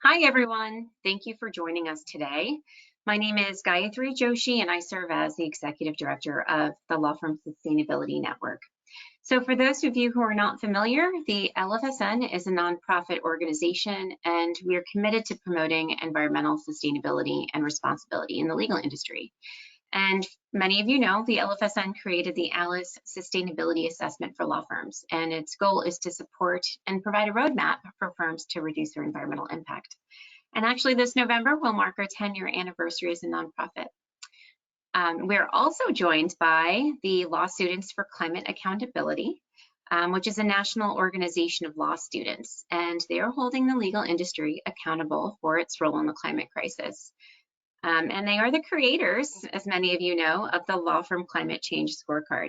Hi, everyone. Thank you for joining us today. My name is Gayatri Joshi, and I serve as the Executive Director of the Law Firm Sustainability Network. So for those of you who are not familiar, the LFSN is a nonprofit organization, and we are committed to promoting environmental sustainability and responsibility in the legal industry. And many of you know the LFSN created the ALICE Sustainability Assessment for law firms, and its goal is to support and provide a roadmap for firms to reduce their environmental impact. And actually this November will mark our 10-year anniversary as a nonprofit. We're also joined by the Law Students for Climate Accountability, which is a national organization of law students, and they are holding the legal industry accountable for its role in the climate crisis. And they are the creators, as many of you know, of the Law Firm Climate Change Scorecard.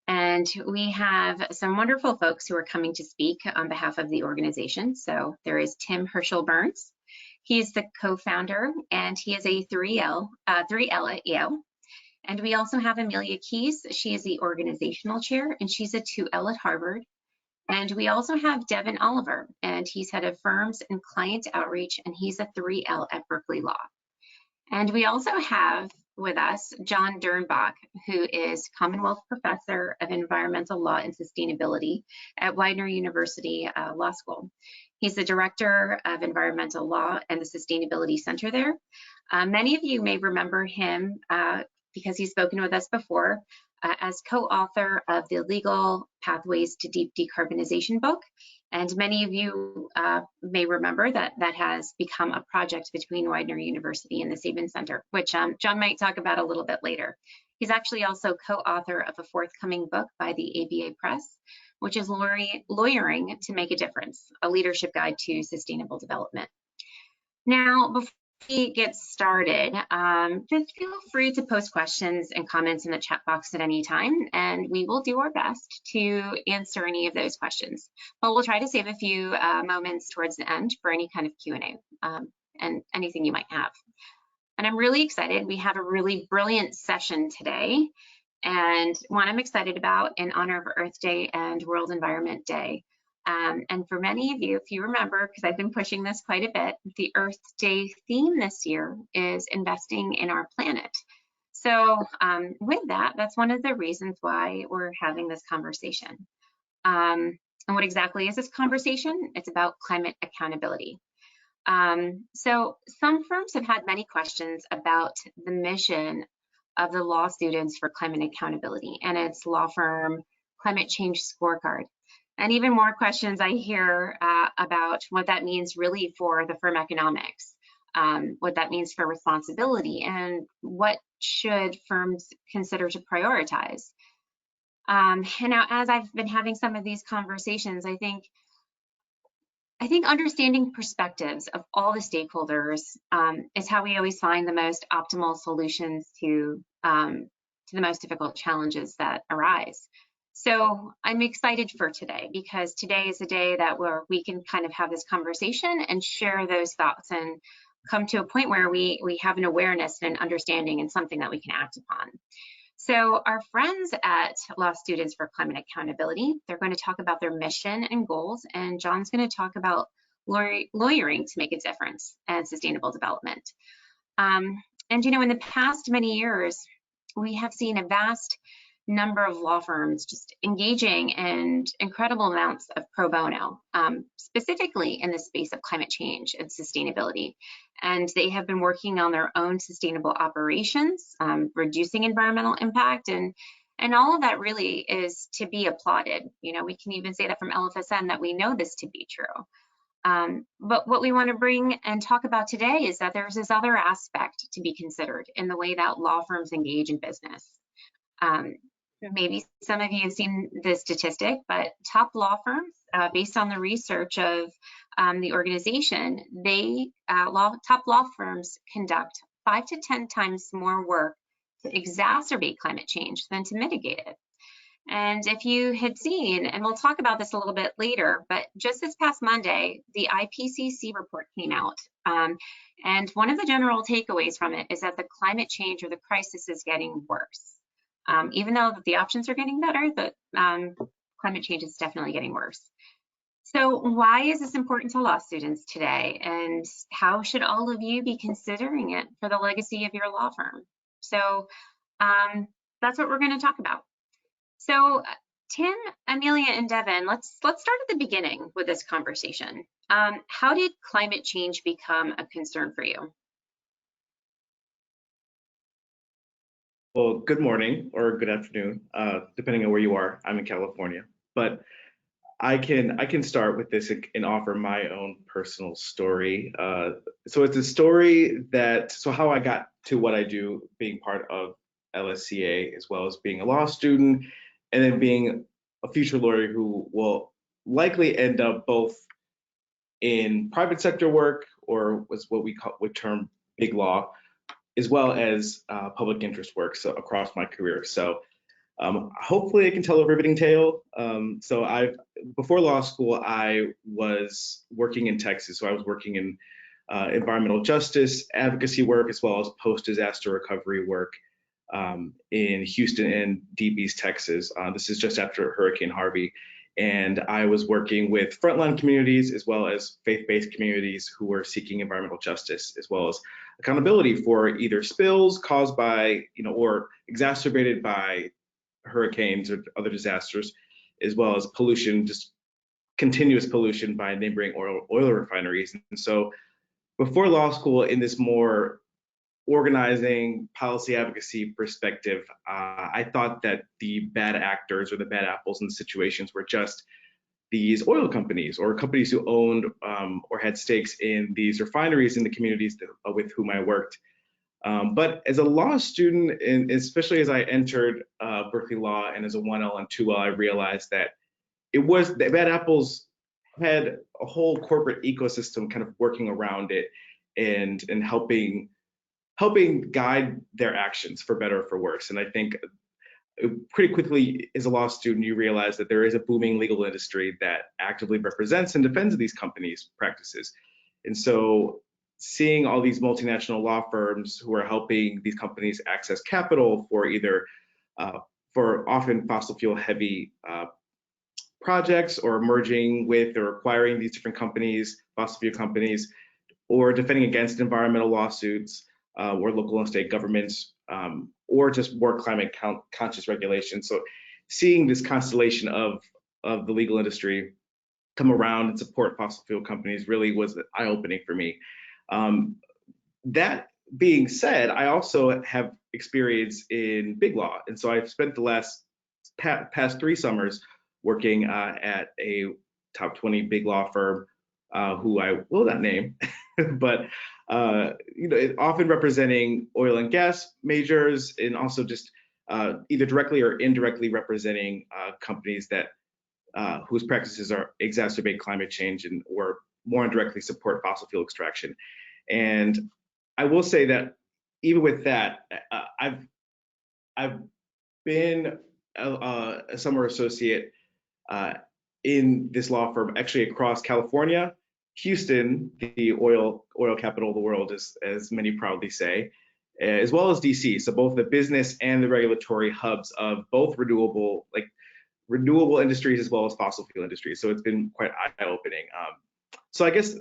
And we have some wonderful folks who are coming to speak on behalf of the organization. So there is Tim Hirschel-Burns. He's the co-founder, and he is a 3L at Yale. And we also have Amelia Keys. She is the organizational chair, and she's a 2L at Harvard. And we also have Devin Oliver, and he's head of firms and client outreach, and he's a 3L at Berkeley Law. And we also have with us John Dernbach, who is Commonwealth Professor of Environmental Law and Sustainability at Widener University Law School. He's the Director of Environmental Law and the Sustainability Center there. Many of you may remember him because he's spoken with us before as co-author of the Legal Pathways to Deep Decarbonization book. And many of you may remember that that has become a project between Widener University and the Sabin Center, which John might talk about a little bit later. He's actually also co-author of a forthcoming book by the ABA Press, which is Lawyering to Make a Difference, a leadership guide to sustainable development. Now, before we get started, just feel free to post questions and comments in the chat box at any time, and we will do our best to answer any of those questions. But we'll try to save a few moments towards the end for any kind of Q&A and anything you might have. And I'm really excited. We have a really brilliant session today, and one I'm excited about in honor of Earth Day and World Environment Day. And for many of you, if you remember, because I've been pushing this quite a bit, the Earth Day theme this year is investing in our planet. So with that, that's one of the reasons why we're having this conversation. And what exactly is this conversation? It's about climate accountability. So some firms have had many questions about the mission of the Law Students for Climate Accountability and its Law Firm Climate Change Scorecard. And even more questions I hear about what that means really for the firm economics, what that means for responsibility, and what should firms consider to prioritize. And now, as I've been having some of these conversations, I think understanding perspectives of all the stakeholders is how we always find the most optimal solutions to the most difficult challenges that arise. So I'm excited for today because today is a day that where we can kind of have this conversation and share those thoughts and come to a point where we have an awareness and an understanding and something that we can act upon. So our friends at Law Students for Climate Accountability, they're going to talk about their mission and goals, and John's going to talk about lawyering to make a difference and sustainable development. And you know, in the past many years, we have seen a vast number of law firms just engaging in incredible amounts of pro bono, specifically in the space of climate change and sustainability. And they have been working on their own sustainable operations, reducing environmental impact, and all of that really is to be applauded. You know, we can even say that from LFSN that we know this to be true. But what we want to bring and talk about today is that there's this other aspect to be considered in the way that law firms engage in business. Maybe some of you have seen this statistic, but top law firms, based on the research of the organization, top law firms conduct 5 to 10 times more work to exacerbate climate change than to mitigate it. And if you had seen, and we'll talk about this a little bit later, but just this past Monday, the IPCC report came out. And one of the general takeaways from it is that the climate change or the crisis is getting worse. Even though the options are getting better, the climate change is definitely getting worse. So why is this important to law students today? And how should all of you be considering it for the legacy of your law firm? So that's what we're going to talk about. So Tim, Amelia, and Devin, let's start at the beginning with this conversation. How did climate change become a concern for you? Well, good morning or good afternoon, depending on where you are. I'm in California, but I can start with this and offer my own personal story. So it's a story so how I got to what I do, being part of LSCA, as well as being a law student, and then being a future lawyer who will likely end up both in private sector work, or was what would term big law, as well as public interest work, so across my career. So hopefully I can tell a riveting tale. Before law school, I was working in Texas. So I was working in environmental justice advocacy work, as well as post-disaster recovery work in Houston and Deep East Texas. This is just after Hurricane Harvey. And I was working with frontline communities as well as faith-based communities who were seeking environmental justice, as well as accountability for either spills caused by, or exacerbated by hurricanes or other disasters, as well as pollution, just continuous pollution by neighboring oil refineries. And so before law school, in this more organizing policy advocacy perspective, I thought that the bad actors or the bad apples in the situations were just these oil companies or companies who owned or had stakes in these refineries in the communities with whom I worked. But as a law student, and especially as I entered Berkeley Law and as a 1L and 2L, I realized that the bad apples had a whole corporate ecosystem kind of working around it and helping guide their actions for better or for worse. And I think pretty quickly as a law student, you realize that there is a booming legal industry that actively represents and defends these companies' practices. And so seeing all these multinational law firms who are helping these companies access capital for either for often fossil fuel heavy projects, or merging with or acquiring these different companies, fossil fuel companies, or defending against environmental lawsuits, or local and state governments, or just more climate conscious regulations. So seeing this constellation of the legal industry come around and support fossil fuel companies really was eye-opening for me. That being said, I also have experience in big law. And so I've spent the past 3 summers working at a top 20 big law firm, who I will not name, but often representing oil and gas majors, and also just either directly or indirectly representing companies that whose practices are exacerbate climate change or more indirectly support fossil fuel extraction. And I will say that even with that, I've been a summer associate in this law firm, actually across California, Houston, the oil capital of the world, as many proudly say, as well as DC. So both the business and the regulatory hubs of both renewable industries as well as fossil fuel industries. So it's been quite eye-opening. So I guess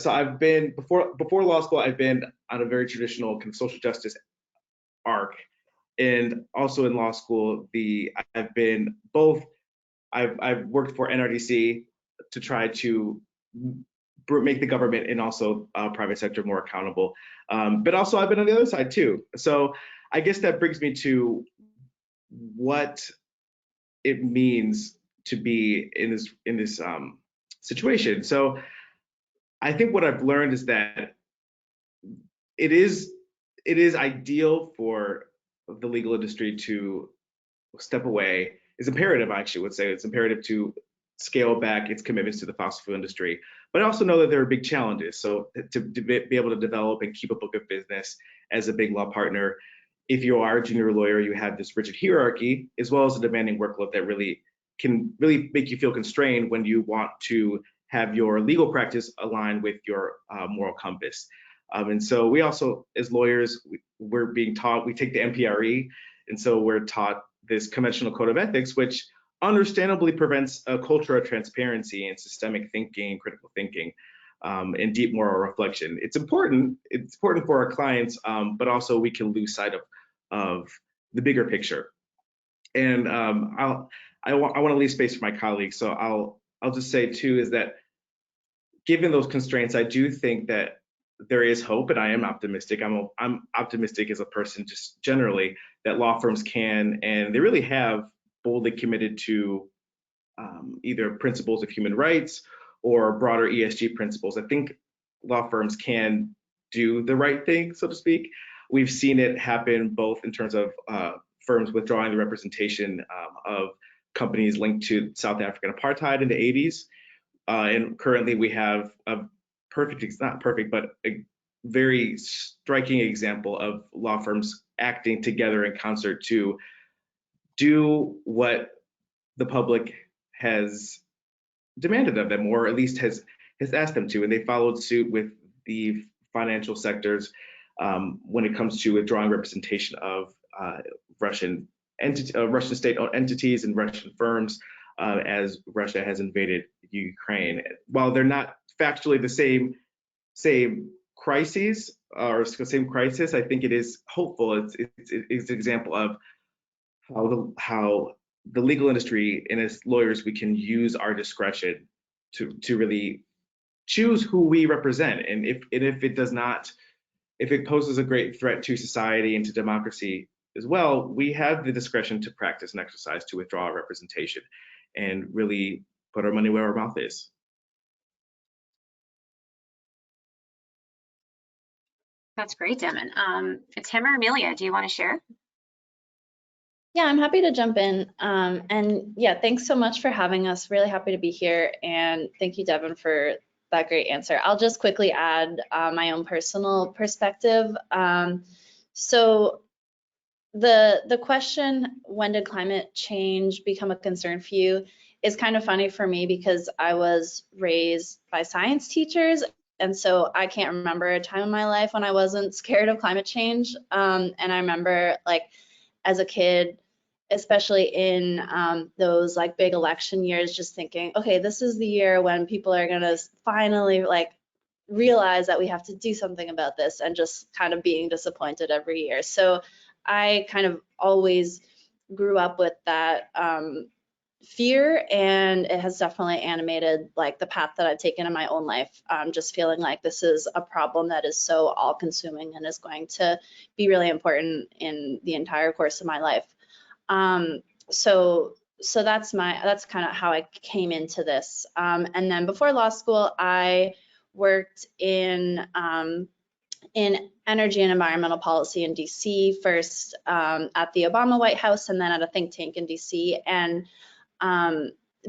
I've been before law school, I've been on a very traditional kind of social justice arc, and also in law school, I've been both. I've worked for NRDC to try to make the government and also private sector more accountable, but also I've been on the other side too. So I guess that brings me to what it means to be in this situation. So I think what I've learned is that it is ideal for the legal industry to step away. It's imperative, I actually would say, it's imperative to scale back its commitments to the fossil fuel industry. But I also know that there are big challenges. So to be able to develop and keep a book of business as a big law partner, if you are a junior lawyer, you have this rigid hierarchy, as well as a demanding workload that can make you feel constrained when you want to have your legal practice aligned with your moral compass. And so we also, as lawyers, we're being taught, we take the MPRE, and so we're taught this conventional code of ethics, which understandably prevents a culture of transparency and systemic thinking and critical thinking, and deep moral reflection. It's important. It's important for our clients, but also we can lose sight of the bigger picture. And I want to leave space for my colleagues, so I'll just say too is that given those constraints, I do think that there is hope, and I am optimistic. I'm optimistic as a person, just generally, that law firms can, and they really have, boldly committed to either principles of human rights or broader ESG principles. I think law firms can do the right thing, so to speak. We've seen it happen both in terms of firms withdrawing the representation of companies linked to South African apartheid in the 80s. And currently we have a perfect, it's not perfect, but a very striking example of law firms acting together in concert to do what the public has demanded of them, or at least has asked them to, and they followed suit with the financial sectors when it comes to withdrawing representation of Russian state-owned entities and Russian firms as Russia has invaded Ukraine. While they're not factually the same crises or same crisis, I think it is hopeful. It's an example of how the legal industry and as lawyers, we can use our discretion to really choose who we represent. And if it does not, if it poses a great threat to society and to democracy as well, we have the discretion to practice and exercise to withdraw our representation and really put our money where our mouth is. That's great, Devin. Tim or Amelia, do you want to share? Yeah, I'm happy to jump in. And yeah, thanks so much for having us. Really happy to be here. And thank you, Devin, for that great answer. I'll just quickly add my own personal perspective. So the question, when did climate change become a concern for you, is kind of funny for me because I was raised by science teachers. And so I can't remember a time in my life when I wasn't scared of climate change. And I remember, like, as a kid, especially in those like big election years, just thinking, okay, this is the year when people are gonna finally like realize that we have to do something about this, and just kind of being disappointed every year. So I kind of always grew up with that fear, and it has definitely animated like the path that I've taken in my own life. Just feeling like this is a problem that is so all-consuming and is going to be really important in the entire course of my life. So that's kind of how I came into this. And then before law school, I worked in energy and environmental policy in DC, first at the Obama White House, and then at a think tank in DC. And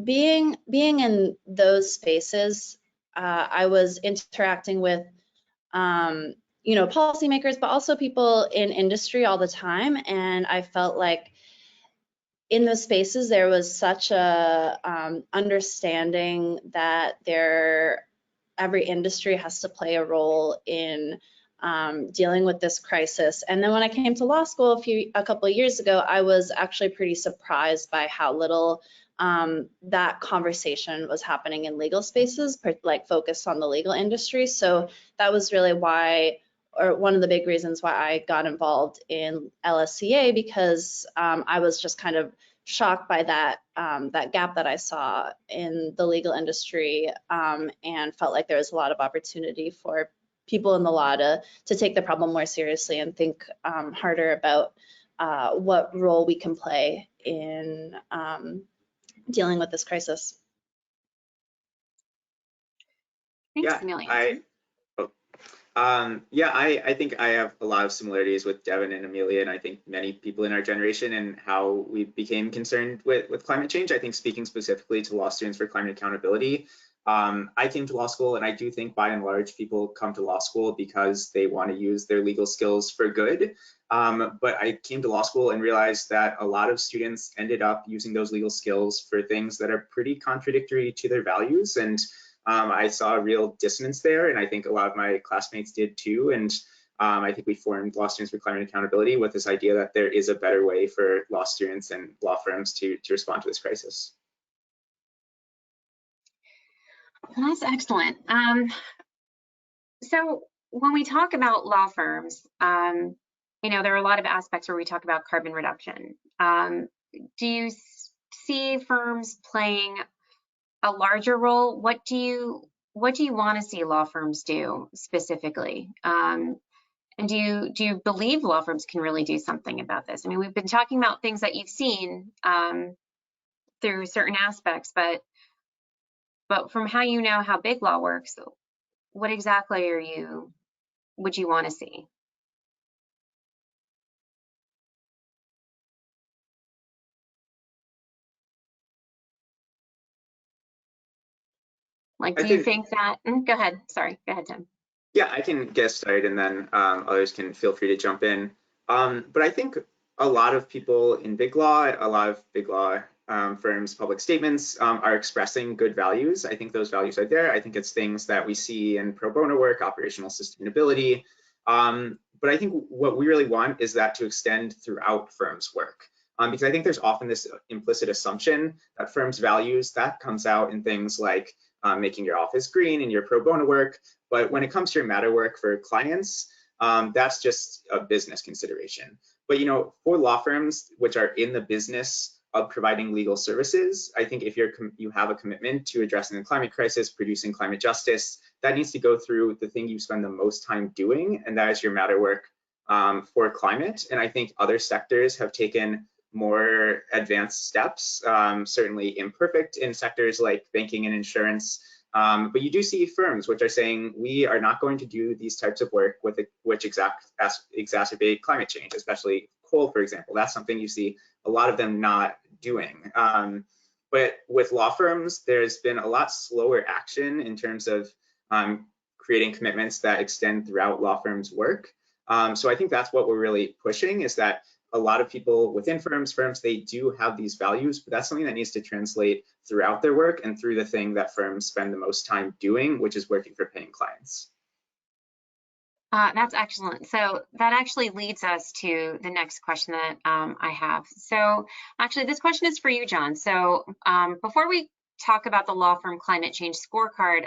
being in those spaces, I was interacting with policymakers, but also people in industry all the time. And I felt like in those spaces, there was such a understanding that every industry has to play a role in dealing with this crisis. And then when I came to law school a couple of years ago, I was actually pretty surprised by how little that conversation was happening in legal spaces, like focused on the legal industry. So that was really one of the big reasons why I got involved in LSCA, because I was just kind of shocked by that gap that I saw in the legal industry, and felt like there was a lot of opportunity for people in the law to take the problem more seriously and think harder about what role we can play in dealing with this crisis. Thanks, Yeah, Amelia. I think I have a lot of similarities with Devin and Amelia, and I think many people in our generation, and how we became concerned with climate change. I think speaking specifically to law students for climate accountability, I came to law school, and I do think by and large people come to law school because they want to use their legal skills for good. But I came to law school and realized that a lot of students ended up using those legal skills for things that are pretty contradictory to their values. And I saw a real dissonance there, and I think a lot of my classmates did too. And I think we formed Law Students for Climate Accountability with this idea that there is a better way for law students and law firms to respond to this crisis. Well, that's excellent. So when we talk about law firms, you know, there are a lot of aspects where we talk about carbon reduction. Do you see firms playing a larger role? What do you want to see law firms do specifically? And do you believe law firms can really do something about this? I mean, we've been talking about things that you've seen through certain aspects, but from how you know how big law works, what exactly would you want to see? Like, do you think that, go ahead, sorry, go ahead, Tim. Yeah, I can get started and then others can feel free to jump in. But I think a lot of people in big law, a lot of big law firms' public statements are expressing good values. I think those values are there. I think it's things that we see in pro bono work, operational sustainability. But I think what we really want is that to extend throughout firms' work. Because I think there's often this implicit assumption that firms' values, that comes out in things like making your office green and your pro bono work. But when it comes to your matter work for clients, that's just a business consideration. But you know, for law firms which are in the business of providing legal services, I think if you have a commitment to addressing the climate crisis, producing climate justice, that needs to go through the thing you spend the most time doing, and that is your matter work for climate. And I think other sectors have taken more advanced steps, certainly imperfect in sectors like banking and insurance. But you do see firms which are saying, we are not going to do these types of work which exacerbate climate change, especially coal, for example. That's something you see a lot of them not doing. But with law firms, there's been a lot slower action in terms of creating commitments that extend throughout law firms' work. So I think that's what we're really pushing, is that a lot of people within firms, they do have these values, but that's something that needs to translate throughout their work and through the thing that firms spend the most time doing, which is working for paying clients. That's excellent. So that actually leads us to the next question that I have. So actually, this question is for you, John. So before we talk about the Law Firm Climate Change Scorecard,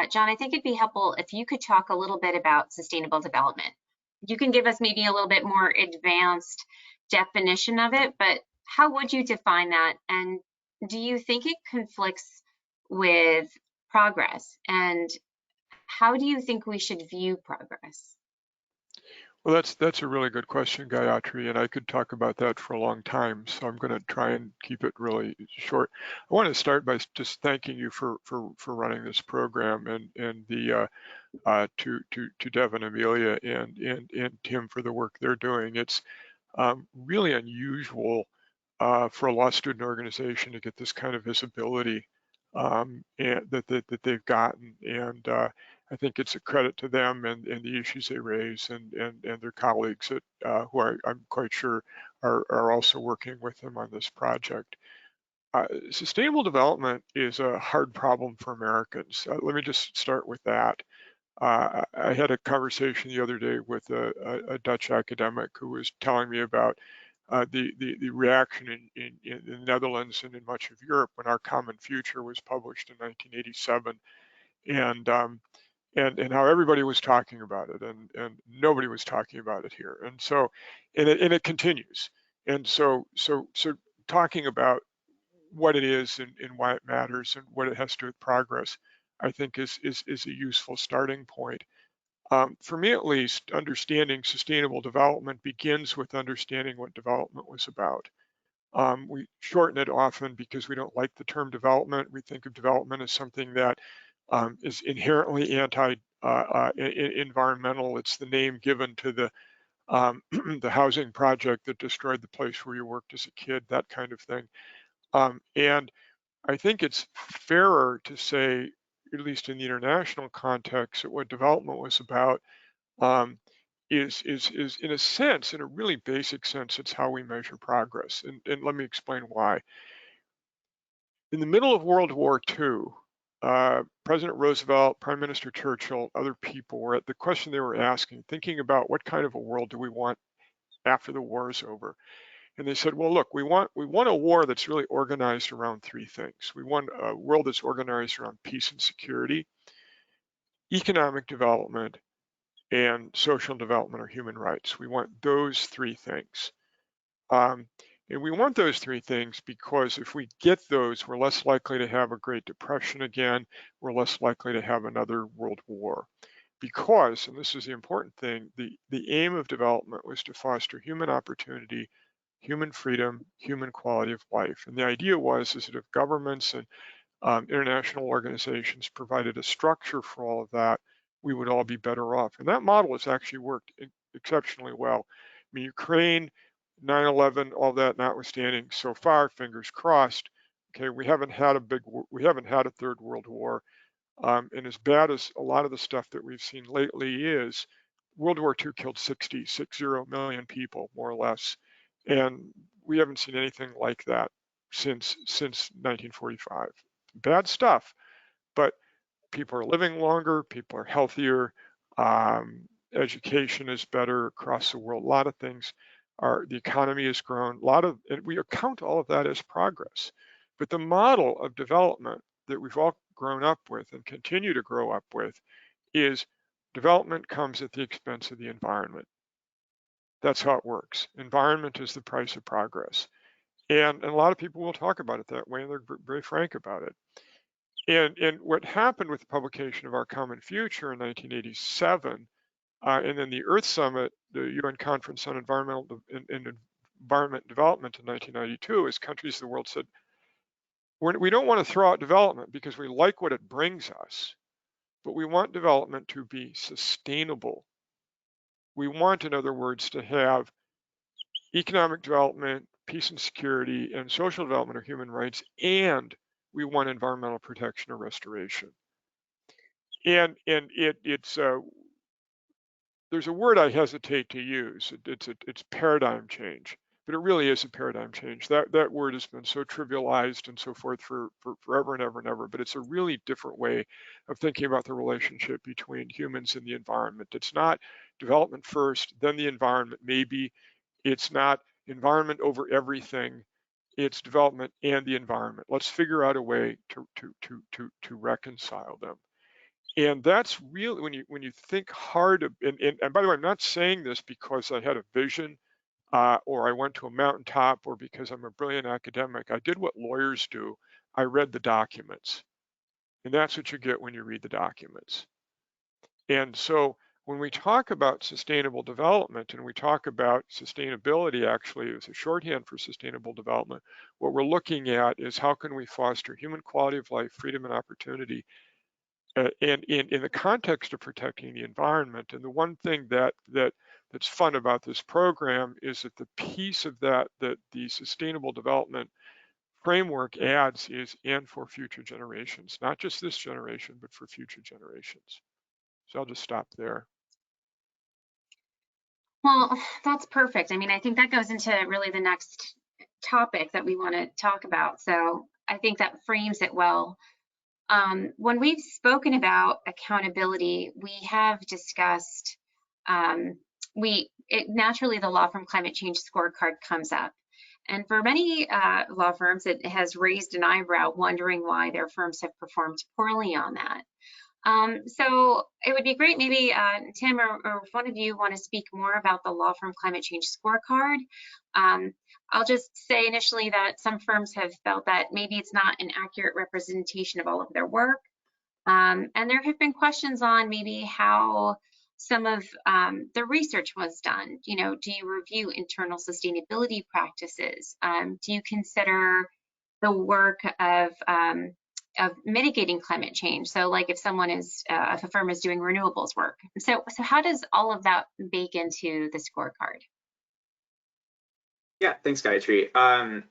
John, I think it'd be helpful if you could talk a little bit about sustainable development. You can give us maybe a little bit more advanced definition of it, but how would you define that? And do you think it conflicts with progress? And how do you think we should view progress? Well, that's a really good question, Gayatri, and I could talk about that for a long time, so I'm going to try and keep it really short. I want to start by just thanking you for running this program, and the to Devin, Amelia, and Tim for the work they're doing. It's really unusual for a law student organization to get this kind of visibility and that they've gotten, and I think it's a credit to them and the issues they raise and their colleagues that who I'm quite sure are also working with them on this project. Sustainable development is a hard problem for Americans. Let me just start with that. I had a conversation the other day with a Dutch academic who was telling me about the reaction in the Netherlands and in much of Europe when Our Common Future was published in 1987, and how everybody was talking about it, and nobody was talking about it here, and so and it continues, and so talking about what it is and why it matters and what it has to do with progress, I think is a useful starting point. For me, at least, understanding sustainable development begins with understanding what development was about. We shorten it often because we don't like the term development. We think of development as something that is inherently anti-environmental. It's the name given to the the housing project that destroyed the place where you worked as a kid, that kind of thing. And I think it's fairer to say, at least in the international context, that what development was about is in a sense, in a really basic sense, it's how we measure progress. And let me explain why. In the middle of World War II, President Roosevelt, Prime Minister Churchill, other people were at the question they were asking, thinking about what kind of a world do we want after the war is over. And they said, well, look, we want a war that's really organized around three things. We want a world that's organized around peace and security, economic development, and social development or human rights. We want those three things. And we want those three things because if we get those, we're less likely to have a Great Depression again. We're less likely to have another world war. Because, and this is the important thing, the aim of development was to foster human opportunity, human freedom, human quality of life. And the idea was is that if governments and international organizations provided a structure for all of that, we would all be better off. And that model has actually worked exceptionally well. I mean, Ukraine, 9/11, all that notwithstanding, so far, fingers crossed. Okay, we haven't had a third world war, and as bad as a lot of the stuff that we've seen lately is, World War II killed 60 million people, more or less, and we haven't seen anything like that since 1945. Bad stuff, but people are living longer, people are healthier, education is better across the world. A lot of things the economy has grown. And we account all of that as progress. But the model of development that we've all grown up with and continue to grow up with is development comes at the expense of the environment. That's how it works. Environment is the price of progress. And a lot of people will talk about it that way, and they're very frank about it. And what happened with the publication of Our Common Future in 1987, and then the Earth Summit, the UN Conference on Environment Development in 1992, is countries of the world said, we don't want to throw out development because we like what it brings us, but we want development to be sustainable. We want, in other words, to have economic development, peace and security, and social development or human rights, and we want environmental protection or restoration. And there's a word I hesitate to use. It's paradigm change, but it really is a paradigm change. That word has been so trivialized and so forth for forever and ever and ever, but it's a really different way of thinking about the relationship between humans and the environment. It's not development first, then the environment maybe. It's not environment over everything. It's development and the environment. Let's figure out a way to reconcile them. And that's really when you think hard. And by the way, I'm not saying this because I had a vision or I went to a mountaintop or because I'm a brilliant academic. I did what lawyers do. I read the documents, and that's what you get when you read the documents. And so when we talk about sustainable development and we talk about sustainability, actually as a shorthand for sustainable development, what we're looking at is how can we foster human quality of life, freedom and opportunity, and in the context of protecting the environment. And the one thing that's fun about this program is that the piece of that the sustainable development framework adds is and for future generations, not just this generation, but for future generations. So I'll just stop there. Well, that's perfect. I mean, I think that goes into really the next topic that we want to talk about. So I think that frames it well. When we've spoken about accountability, we have discussed, naturally the Law Firm Climate Change Scorecard comes up. And for many law firms, it has raised an eyebrow wondering why their firms have performed poorly on that. So it would be great, maybe Tim or if one of you want to speak more about the Law Firm Climate Change Scorecard. I'll just say initially that some firms have felt that maybe it's not an accurate representation of all of their work. And there have been questions on maybe how some of the research was done. You know, do you review internal sustainability practices? Do you consider the work of mitigating climate change? So like if someone is, if a firm is doing renewables work. So how does all of that bake into the scorecard? Yeah, thanks, Gayatri.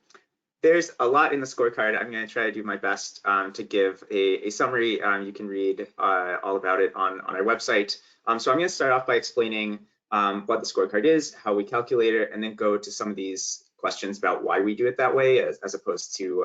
There's a lot in the scorecard. I'm going to try to do my best to give a summary. You can read all about it on our website. So I'm going to start off by explaining what the scorecard is, how we calculate it, and then go to some of these questions about why we do it that way as opposed to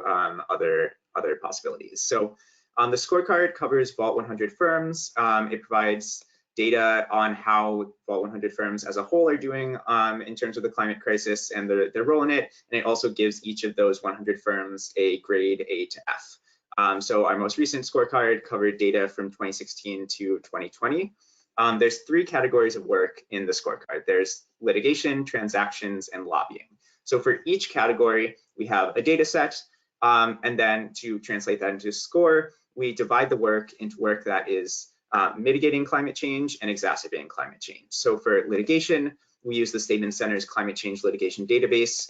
other possibilities. So The scorecard covers Vault 100 firms. It provides data on how Vault 100 firms as a whole are doing in terms of the climate crisis and their role in it. And it also gives each of those 100 firms a grade A to F. So our most recent scorecard covered data from 2016 to 2020. There's 3 categories of work in the scorecard. There's litigation, transactions, and lobbying. So for each category, we have a data set, and then to translate that into a score, we divide the work into work that is mitigating climate change and exacerbating climate change. So for litigation, we use the Statement Center's climate change litigation database.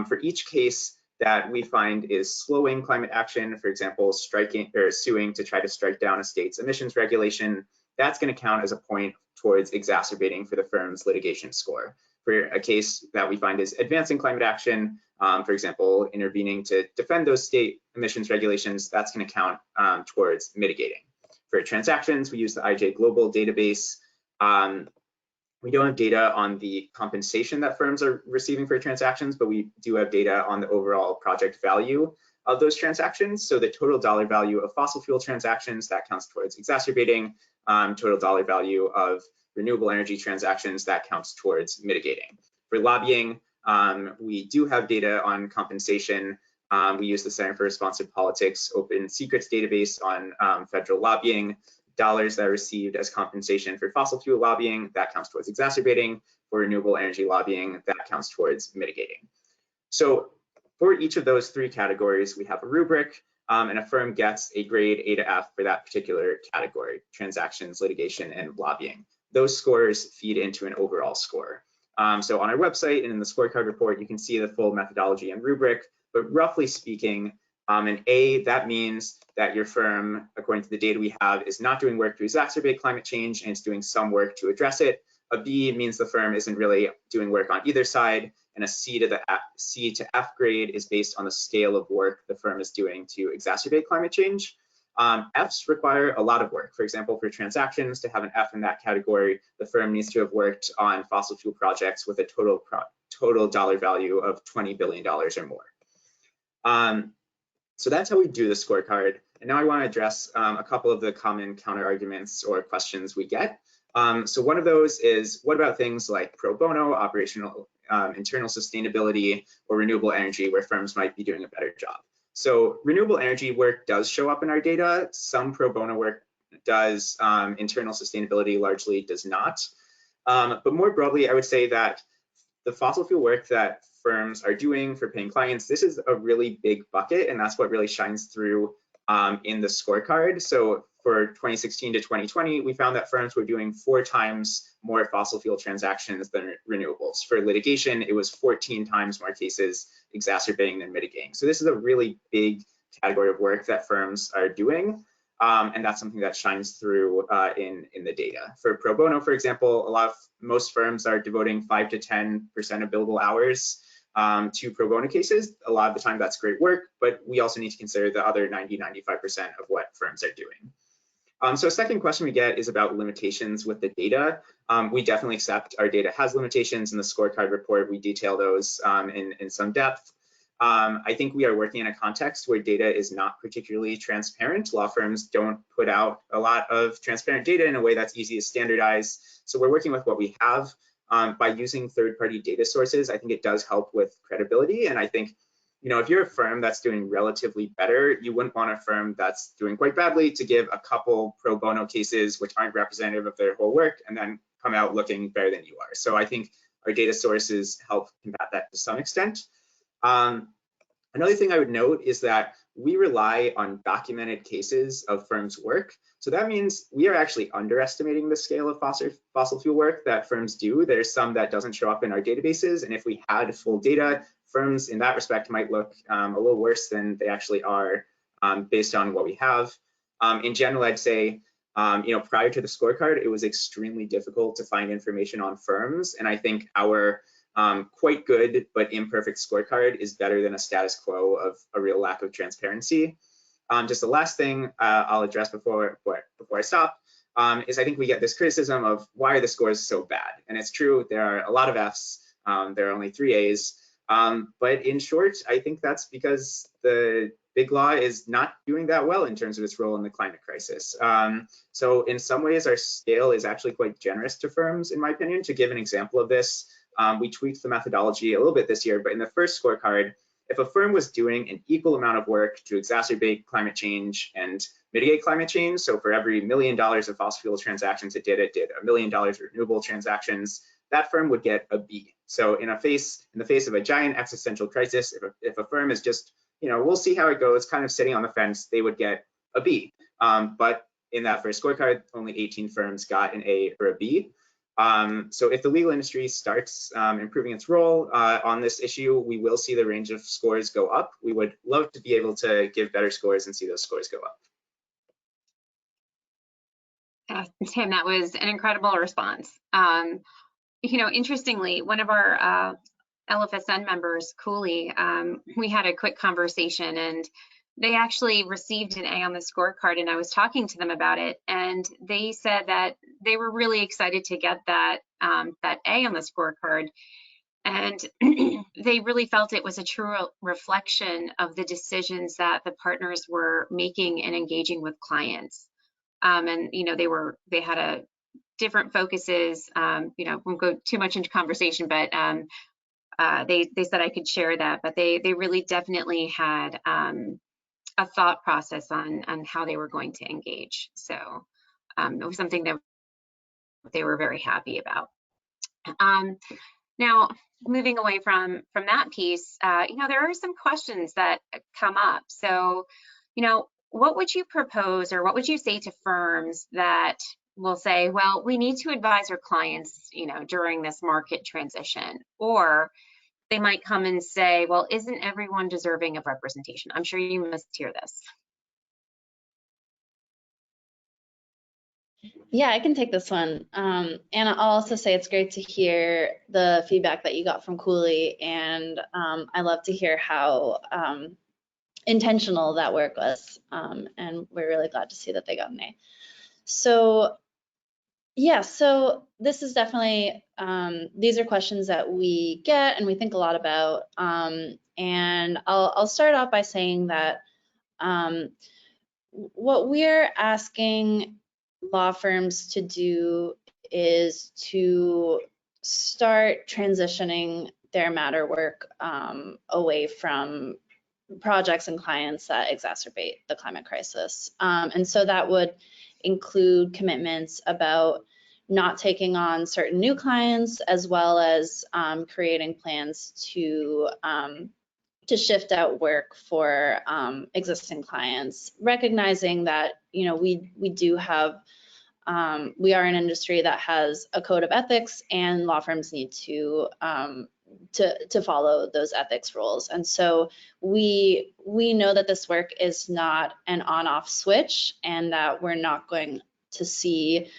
For each case that we find is slowing climate action, for example, striking or suing to try to strike down a state's emissions regulation, that's going to count as a point towards exacerbating for the firm's litigation score. For a case that we find is advancing climate action, for example, intervening to defend those state emissions regulations, that's going to count towards mitigating. For transactions, we use the IJ Global database. We don't have data on the compensation that firms are receiving for transactions, but we do have data on the overall project value of those transactions. So the total dollar value of fossil fuel transactions, that counts towards exacerbating. Total dollar value of renewable energy transactions, that counts towards mitigating. For lobbying, we do have data on compensation. We use the Center for Responsive Politics Open Secrets database on federal lobbying. Dollars that are received as compensation for fossil fuel lobbying, that counts towards exacerbating. For renewable energy lobbying, that counts towards mitigating. So for each of those 3 categories, we have a rubric, and a firm gets a grade A to F for that particular category: transactions, litigation, and lobbying. Those scores feed into an overall score. So on our website and in the scorecard report, you can see the full methodology and rubric, but roughly speaking, an A, that means that your firm, according to the data we have, is not doing work to exacerbate climate change and it's doing some work to address it. A B means the firm isn't really doing work on either side, and a C to F grade is based on the scale of work the firm is doing to exacerbate climate change. Fs require a lot of work. For example, for transactions, to have an F in that category, the firm needs to have worked on fossil fuel projects with a total dollar value of $20 billion or more. So that's how we do the scorecard. And now I want to address a couple of the common counter arguments or questions we get. So one of those is, what about things like pro bono, operational internal sustainability, or renewable energy, where firms might be doing a better job? So renewable energy work does show up in our data. Some pro bono work does. Internal sustainability largely does not. But more broadly, I would say that the fossil fuel work that firms are doing for paying clients, this is a really big bucket, and that's what really shines through in the scorecard. So for 2016 to 2020, we found that firms were doing 4 times more fossil fuel transactions than renewables. For litigation, it was 14 times more cases exacerbating than mitigating. So this is a really big category of work that firms are doing, and that's something that shines through in the data. For pro bono, for example, most firms are devoting 5 to 10% of billable hours to pro bono cases. A lot of the time that's great work, but we also need to consider the other 90–95% of what firms are doing. So a second question we get is about limitations with the data. We definitely accept our data has limitations. In the scorecard report, we detail those in some depth. I think we are working in a context where data is not particularly transparent. Law firms don't put out a lot of transparent data in a way that's easy to standardize. So we're working with what we have. By using third-party data sources, I think it does help with credibility. And I think, if you're a firm that's doing relatively better, you wouldn't want a firm that's doing quite badly to give a couple pro bono cases which aren't representative of their whole work and then come out looking better than you are. So I think our data sources help combat that to some extent. Another thing I would note is that we rely on documented cases of firms' work. So that means we are actually underestimating the scale of fossil fuel work that firms do. There's some that doesn't show up in our databases. And if we had full data, firms in that respect might look a little worse than they actually are based on what we have. In general, I'd say, prior to the scorecard, it was extremely difficult to find information on firms. And I think our quite good but imperfect scorecard is better than a status quo of a real lack of transparency. Just the last thing I'll address before I stop is I think we get this criticism of why are the scores so bad? And it's true, there are a lot of Fs, there are only 3 As. But in short, I think that's because the big law is not doing that well in terms of its role in the climate crisis. So in some ways, our scale is actually quite generous to firms, in my opinion. To give an example of this, we tweaked the methodology a little bit this year, but in the first scorecard, if a firm was doing an equal amount of work to exacerbate climate change and mitigate climate change, so for every $1 million of fossil fuel transactions it did $1 million of renewable transactions, that firm would get a B. So in the face of a giant existential crisis, if a firm is just, we'll see how it goes, kind of sitting on the fence, they would get a B. But in that first scorecard, only 18 firms got an A or a B. So if the legal industry starts improving its role on this issue, we will see the range of scores go up. We would love to be able to give better scores and see those scores go up. Tim, that was an incredible response. Interestingly, one of our LFSN members, Cooley, we had a quick conversation, and they actually received an A on the scorecard, and I was talking to them about it, and they said that they were really excited to get that that A on the scorecard, and they really felt it was a true reflection of the decisions that the partners were making and engaging with clients. And they had a different focuses. Won't go too much into conversation, but they said I could share that, but they really definitely had a thought process on how they were going to engage. So it was something that they were very happy about. Now, moving away from that piece, there are some questions that come up. So, what would you propose, or what would you say to firms that will say, well, we need to advise our clients, during this market transition? Or they might come and say, well, isn't everyone deserving of representation? I'm sure you must hear this. Yeah, I can take this one. And I'll also say it's great to hear the feedback that you got from Cooley, and I love to hear how intentional that work was, and we're really glad to see that they got an A. So yeah, so this is definitely, these are questions that we get and we think a lot about, and I'll start off by saying that what we're asking law firms to do is to start transitioning their matter work away from projects and clients that exacerbate the climate crisis. And so that would include commitments about not taking on certain new clients, as well as creating plans to shift out work for existing clients, recognizing that we do have we are an industry that has a code of ethics, and law firms need to follow those ethics rules. And so we know that this work is not an on-off switch, and that we're not going to see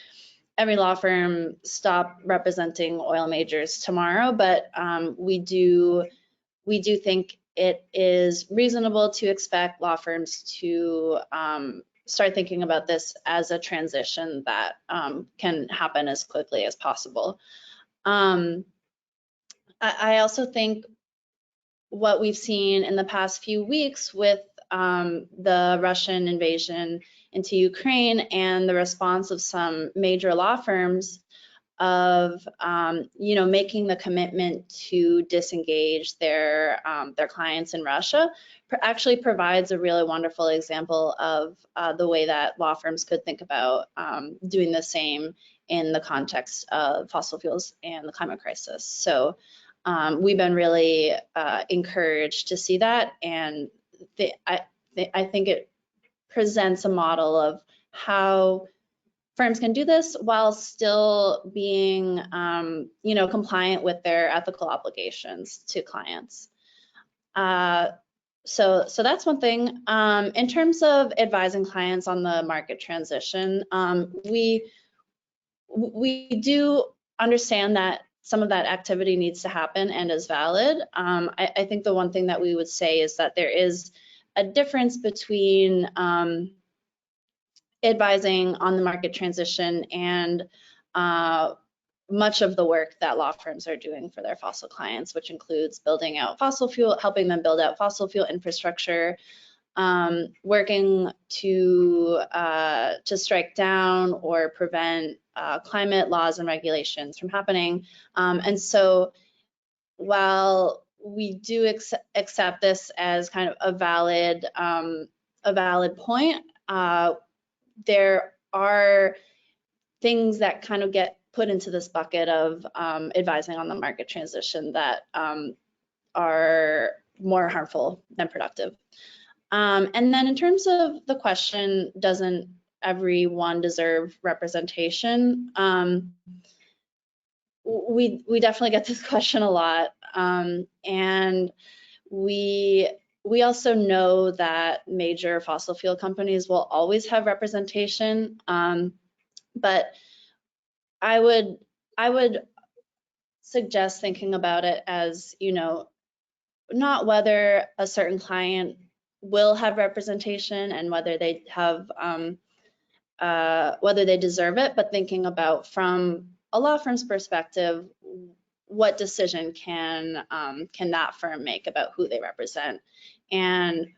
every law firm stop representing oil majors tomorrow, but we do think it is reasonable to expect law firms to start thinking about this as a transition that can happen as quickly as possible. I also think what we've seen in the past few weeks with the Russian invasion into Ukraine and the response of some major law firms of making the commitment to disengage their clients in Russia actually provides a really wonderful example of the way that law firms could think about doing the same in the context of fossil fuels and the climate crisis. So we've been really encouraged to see that, and I think it presents a model of how firms can do this while still being, compliant with their ethical obligations to clients. So that's one thing. In terms of advising clients on the market transition, we do understand that some of that activity needs to happen and is valid. I think the one thing that we would say is that there is a difference between advising on the market transition and much of the work that law firms are doing for their fossil clients, which includes building out fossil fuel, helping them build out fossil fuel infrastructure, working to strike down or prevent climate laws and regulations from happening. And so while we do accept this as kind of a valid point, there are things that kind of get put into this bucket of advising on the market transition that are more harmful than productive. And then in terms of the question, doesn't everyone deserve representation? We definitely get this question a lot. And we also know that major fossil fuel companies will always have representation. But I would suggest thinking about it as, you know, not whether a certain client will have representation and whether they have whether they deserve it, but thinking about from a law firm's perspective, what decision can that firm make about who they represent? And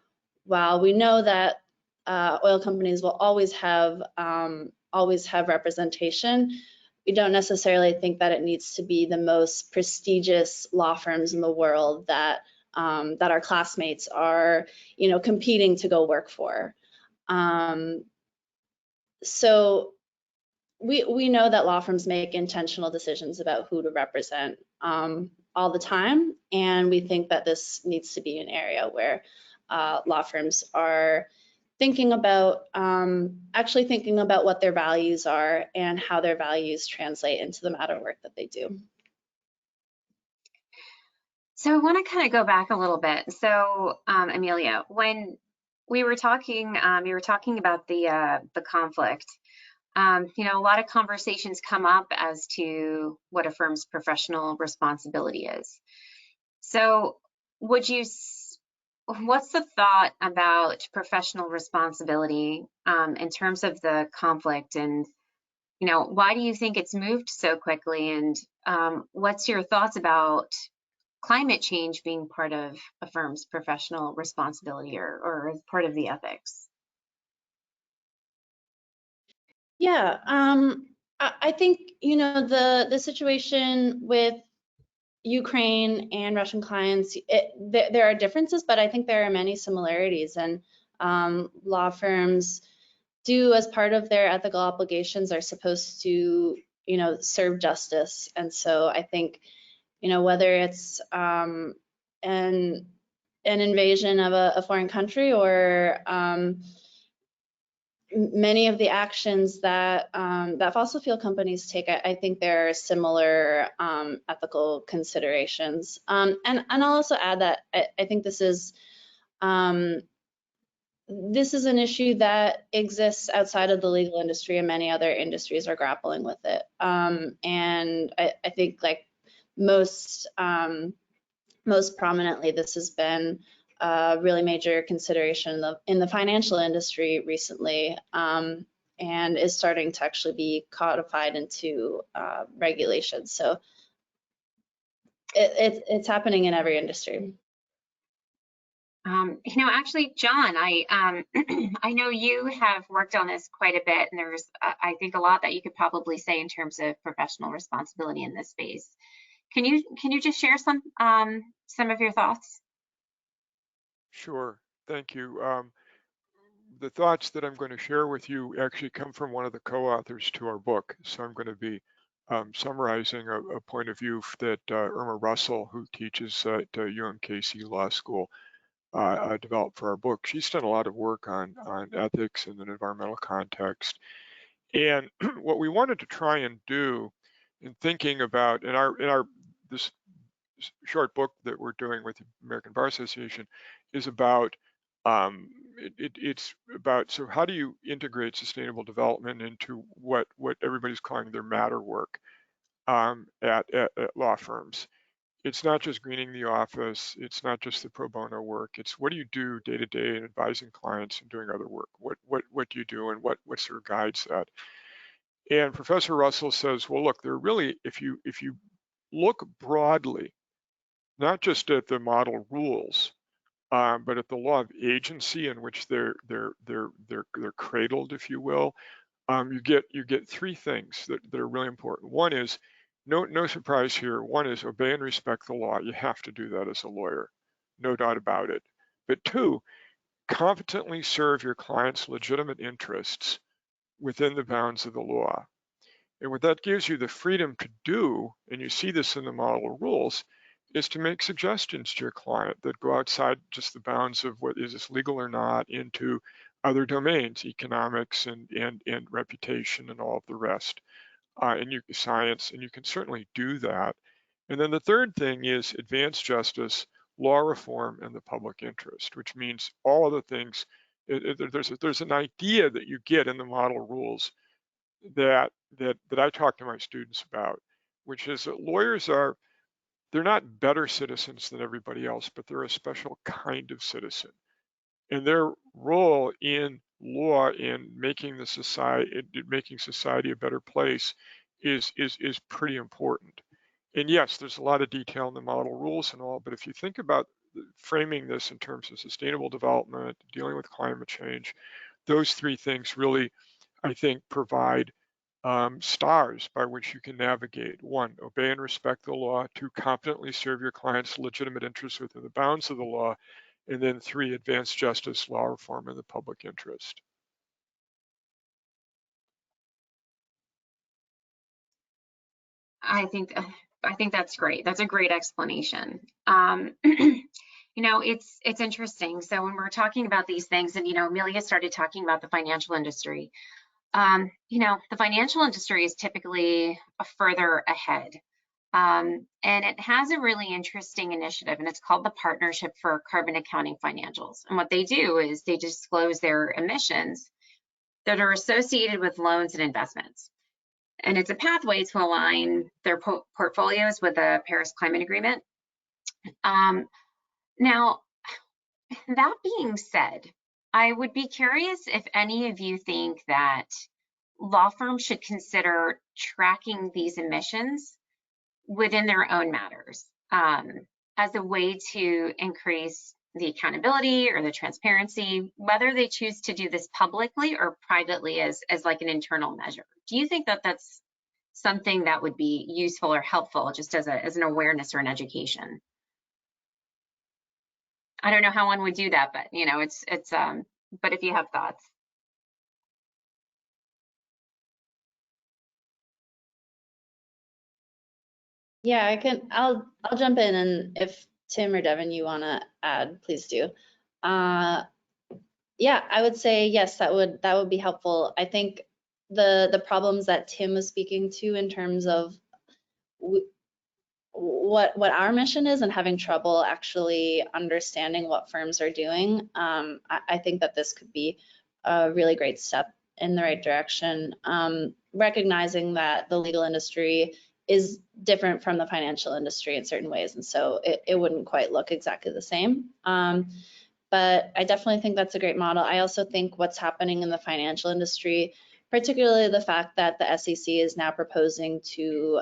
while we know that oil companies will always have representation, we don't necessarily think that it needs to be the most prestigious law firms in the world that our classmates are, you know, competing to go work for. So we know that law firms make intentional decisions about who to represent all the time, and we think that this needs to be an area where law firms are thinking about, actually thinking about what their values are and how their values translate into the amount of work that they do. So I want to kind of go back a little bit. So Amelia, when we were talking, you were talking about the conflict. You know, a lot of conversations come up as to what a firm's professional responsibility is. So what's the thought about professional responsibility in terms of the conflict, and, you know, why do you think it's moved so quickly, and what's your thoughts about climate change being part of a firm's professional responsibility or as part of the ethics? Yeah, I think, you know, the situation with Ukraine and Russian clients, there are differences, but I think there are many similarities, and law firms do, as part of their ethical obligations, are supposed to, you know, serve justice. And so I think, you know, whether it's an invasion of a foreign country or many of the actions that that fossil fuel companies take, I think there are similar ethical considerations. And I'll also add that I think this is an issue that exists outside of the legal industry, and many other industries are grappling with it. And I think, like most prominently, this has been a really major consideration in the financial industry recently, and is starting to actually be codified into regulations. So it's happening in every industry. You know, actually, John, I know you have worked on this quite a bit, and there's, I think, a lot that you could probably say in terms of professional responsibility in this space. Can you just share some of your thoughts? Sure, thank you. The thoughts that I'm going to share with you actually come from one of the co-authors to our book. So I'm going to be summarizing a point of view that Irma Russell, who teaches at UMKC Law School, developed for our book. She's done a lot of work on ethics in an environmental context. And what we wanted to try and do in thinking about, this short book that we're doing with the American Bar Association is about, it's about, so how do you integrate sustainable development into what everybody's calling their matter work at law firms? It's not just greening the office, it's not just the pro bono work, it's what do you do day to day in advising clients and doing other work? What do you do, and what sort of guides that? And Professor Russell says, well, look, there really, if you look broadly, not just at the model rules, but at the law of agency in which they're cradled, if you will, you get three things that are really important. One is, no surprise here, one is obey and respect the law. You have to do that as a lawyer, no doubt about it. But two, competently serve your client's legitimate interests within the bounds of the law. And what that gives you the freedom to do, and you see this in the model rules, is to make suggestions to your client that go outside just the bounds of what is this legal or not into other domains, economics and reputation and all of the rest, and science, and you can certainly do that. And then the third thing is advanced justice, law reform, and the public interest, which means all of the things. There's an idea that you get in the model rules that I talk to my students about, which is that lawyers they're not better citizens than everybody else, but they're a special kind of citizen. And their role in law in making society a better place is pretty important. And yes, there's a lot of detail in the model rules and all, but if you think about framing this in terms of sustainable development, dealing with climate change, those three things really, I think, provide stars by which you can navigate. One, obey and respect the law. Two, competently serve your client's legitimate interests within the bounds of the law. And then three, advance justice, law reform, and the public interest. I think that's great. That's a great explanation. You know, it's interesting. So when we're talking about these things, and you know, Amelia started talking about the financial industry. You know, the financial industry is typically further ahead. And it has a really interesting initiative, and it's called the Partnership for Carbon Accounting Financials. And what they do is they disclose their emissions that are associated with loans and investments. And it's a pathway to align their portfolios with the Paris Climate Agreement. Now, that being said, I would be curious if any of you think that law firms should consider tracking these emissions within their own matters as a way to increase the accountability or the transparency, whether they choose to do this publicly or privately as like an internal measure. Do you think that that's something that would be useful or helpful just as an awareness or an education? I don't know how one would do that, but you know, but if you have thoughts. Yeah, I'll jump in, and if Tim or Devin, you want to add, please do. Yeah, I would say yes, that would be helpful. I think the problems that Tim was speaking to in terms of what our mission is and having trouble actually understanding what firms are doing, I think that this could be a really great step in the right direction, recognizing that the legal industry is different from the financial industry in certain ways, and so it wouldn't quite look exactly the same. But I definitely think that's a great model. I also think what's happening in the financial industry, particularly the fact that the SEC is now proposing to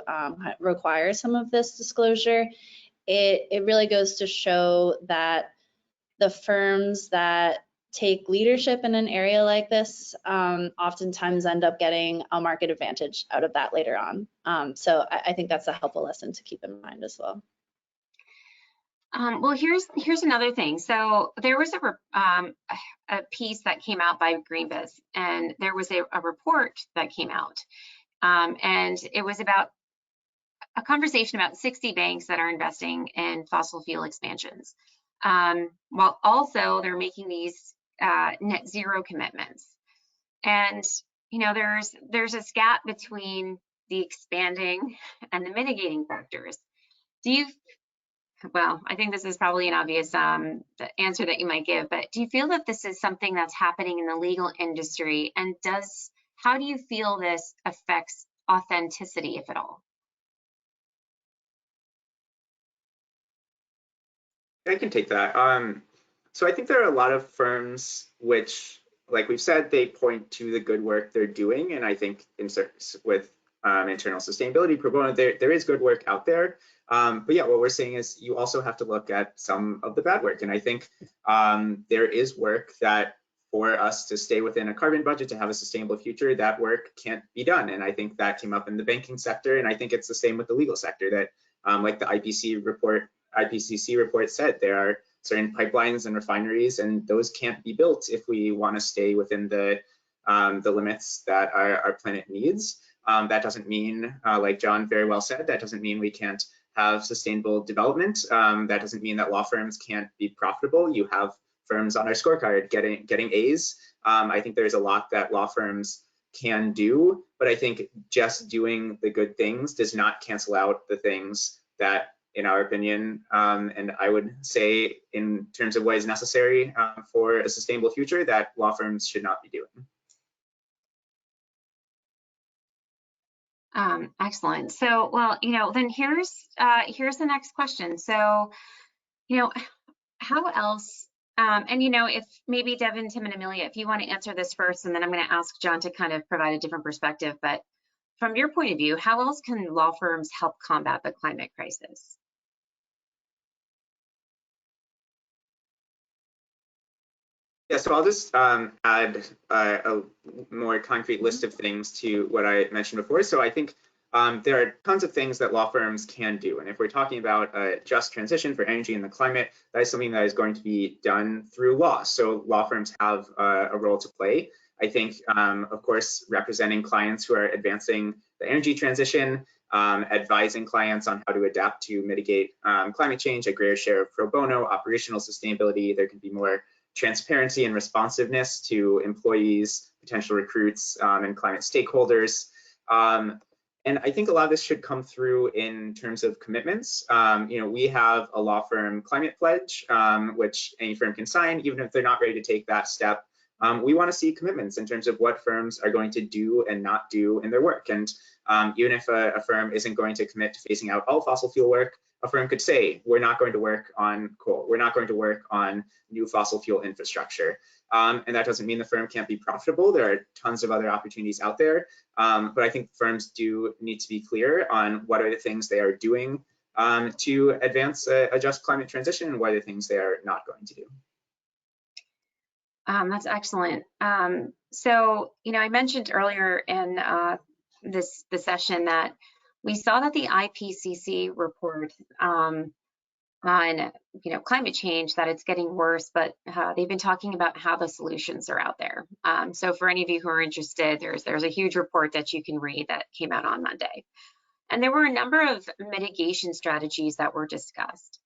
require some of this disclosure, it really goes to show that the firms that take leadership in an area like this oftentimes end up getting a market advantage out of that later on. So I think that's a helpful lesson to keep in mind as well. Well, here's another thing. So there was a piece that came out by Greenbiz, and there was a report that came out, and it was about a conversation about 60 banks that are investing in fossil fuel expansions, while also they're making these net zero commitments. And you know, there's this gap between the expanding and the mitigating factors. Well, I think this is probably an obvious answer that you might give, but do you feel that this is something that's happening in the legal industry, and how do you feel this affects authenticity, if at all? I can take that. So I think there are a lot of firms which, like we've said, they point to the good work they're doing, and I think with internal sustainability pro bono, there is good work out there. But yeah, what we're saying is you also have to look at some of the bad work. And I think there is work that for us to stay within a carbon budget, to have a sustainable future, that work can't be done. And I think that came up in the banking sector. And I think it's the same with the legal sector, that like the IPCC report said, there are certain pipelines and refineries, and those can't be built if we want to stay within the limits that our planet needs. That doesn't mean, like John very well said, that doesn't mean we can't have sustainable development. That doesn't mean that law firms can't be profitable. You have firms on our scorecard getting A's. I think there's a lot that law firms can do, but I think just doing the good things does not cancel out the things that, in our opinion, and I would say in terms of what is necessary for a sustainable future, that law firms should not be doing. Excellent. So, well, then here's the next question. So, how else, and if maybe Devin, Tim, and Amelia, if you want to answer this first, and then I'm going to ask John to kind of provide a different perspective, but from your point of view, how else can law firms help combat the climate crisis? Yeah, so I'll just add a more concrete list of things to what I mentioned before. So I think there are tons of things that law firms can do. And if we're talking about a just transition for energy and the climate, that is something that is going to be done through law. So law firms have a role to play. I think, of course, representing clients who are advancing the energy transition, advising clients on how to adapt to mitigate climate change, a greater share of pro bono, operational sustainability. There can be more transparency and responsiveness to employees, potential recruits, and climate stakeholders. And I think a lot of this should come through in terms of commitments. We have a law firm climate pledge, which any firm can sign, even if they're not ready to take that step. We want to see commitments in terms of what firms are going to do and not do in their work. And even if a firm isn't going to commit to phasing out all fossil fuel work, a firm could say, we're not going to work on coal. We're not going to work on new fossil fuel infrastructure. And that doesn't mean the firm can't be profitable. There are tons of other opportunities out there. But I think firms do need to be clear on what are the things they are doing to advance a just climate transition, and what are the things they are not going to do. That's excellent. So, I mentioned earlier in the session that we saw that the IPCC report on climate change, that it's getting worse, but they've been talking about how the solutions are out there. So for any of you who are interested, there's a huge report that you can read that came out on Monday. And there were a number of mitigation strategies that were discussed.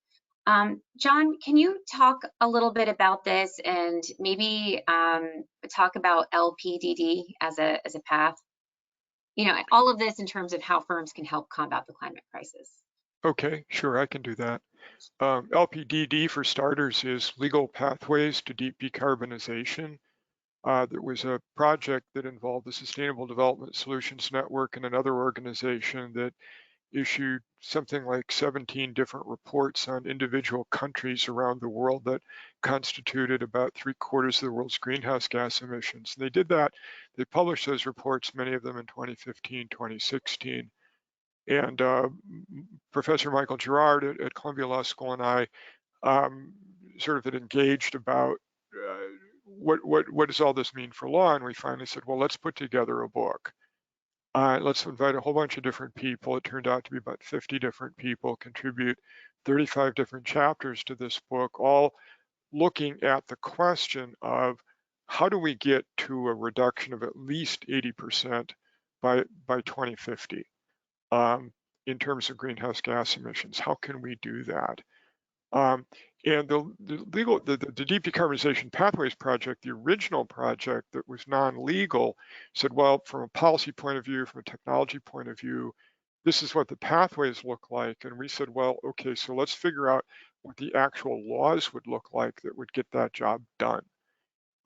John, can you talk a little bit about this, and maybe talk about LPDD as a path? All of this in terms of how firms can help combat the climate crisis. Okay, sure, I can do that. LPDD, for starters, is Legal Pathways to Deep Decarbonization. There was a project that involved the Sustainable Development Solutions Network and another organization that issued something like 17 different reports on individual countries around the world that constituted about 3/4 of the world's greenhouse gas emissions. And they did that. They published those reports, many of them in 2015, 2016. And Professor Michael Girard at Columbia Law School and I sort of had engaged about what does all this mean for law? And we finally said, well, let's put together a book. Let's invite a whole bunch of different people. It turned out to be about 50 different people, contribute 35 different chapters to this book, all looking at the question of how do we get to a reduction of at least 80% by 2050 in terms of greenhouse gas emissions. How can we do that? And the Deep Decarbonization Pathways Project, the original project that was non-legal, said, well, from a policy point of view, from a technology point of view, this is what the pathways look like. And we said, well, okay, so let's figure out what the actual laws would look like that would get that job done.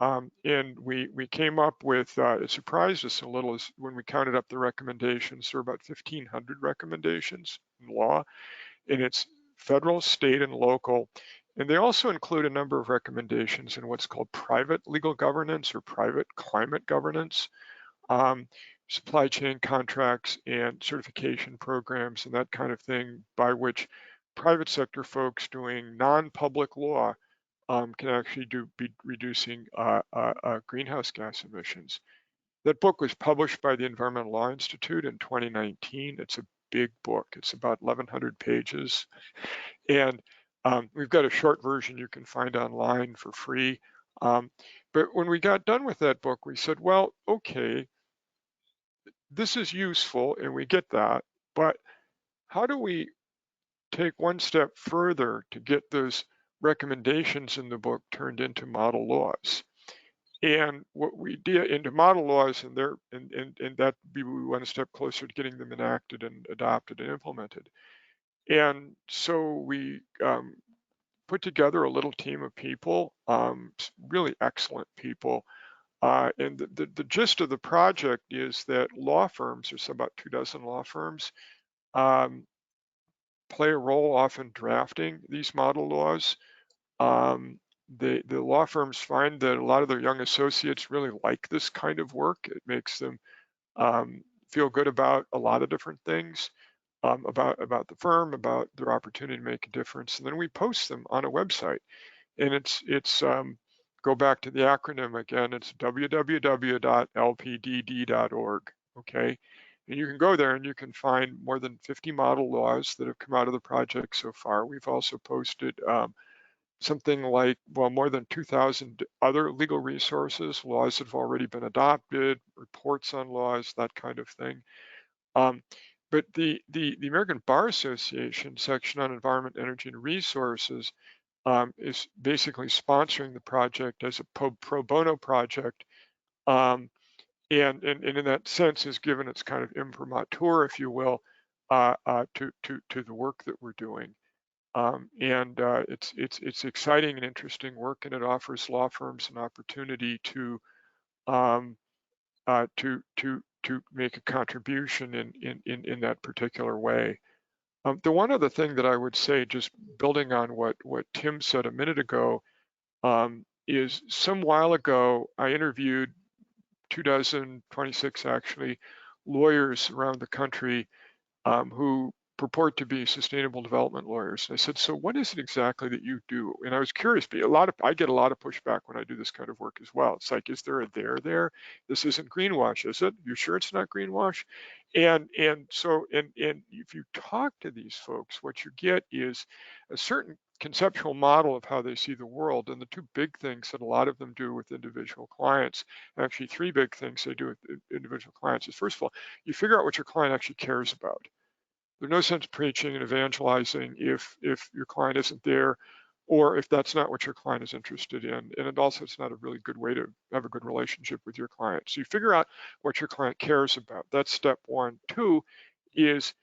And we came up with, it surprised us a little as when we counted up the recommendations. There are about 1,500 recommendations in law, and it's federal, state, and local. And they also include a number of recommendations in what's called private legal governance or private climate governance. supply chain contracts and certification programs and that kind of thing, by which private sector folks doing non-public law can actually be reducing greenhouse gas emissions. That book was published by the Environmental Law Institute in 2019. It's a big book. It's about 1,100 pages. And we've got a short version you can find online for free. But when we got done with that book, we said, well, okay, this is useful and we get that, but how do we take one step further to get those recommendations in the book turned into model laws? And what we did into model laws, and that be one step closer to getting them enacted and adopted and implemented. And so we put together a little team of people, really excellent people. And the gist of the project is that law firms, there's about 24 law firms, play a role often drafting these model laws. The law firms find that a lot of their young associates really like this kind of work. It makes them feel good about a lot of different things, about the firm, about their opportunity to make a difference. And then we post them on a website. And it's go back to the acronym again, it's www.lpdd.org, okay? And you can go there and you can find more than 50 model laws that have come out of the project so far. We've also posted something like, well, more than 2,000 other legal resources, laws that have already been adopted, reports on laws, that kind of thing. But the American Bar Association section on environment, energy, and resources is basically sponsoring the project as a pro bono project, and in that sense is given its kind of imprimatur, if you will, to the work that we're doing. It's exciting and interesting work, and it offers law firms an opportunity to make a contribution in that particular way. The one other thing that I would say, just building on what Tim said a minute ago, is some while ago I interviewed 26 actually lawyers around the country who purport to be sustainable development lawyers. And I said, so what is it exactly that you do? And I was curious, but I get a lot of pushback when I do this kind of work as well. It's like, is there a there? This isn't greenwash, is it? You sure it's not greenwash? And if you talk to these folks, what you get is a certain conceptual model of how they see the world. And the two big things that a lot of them do with individual clients, actually three big things they do with individual clients, is first of all, you figure out what your client actually cares about. There's no sense preaching and evangelizing if your client isn't there, or if that's not what your client is interested in. And it also, it's not a really good way to have a good relationship with your client. So you figure out what your client cares about. That's step one. Two is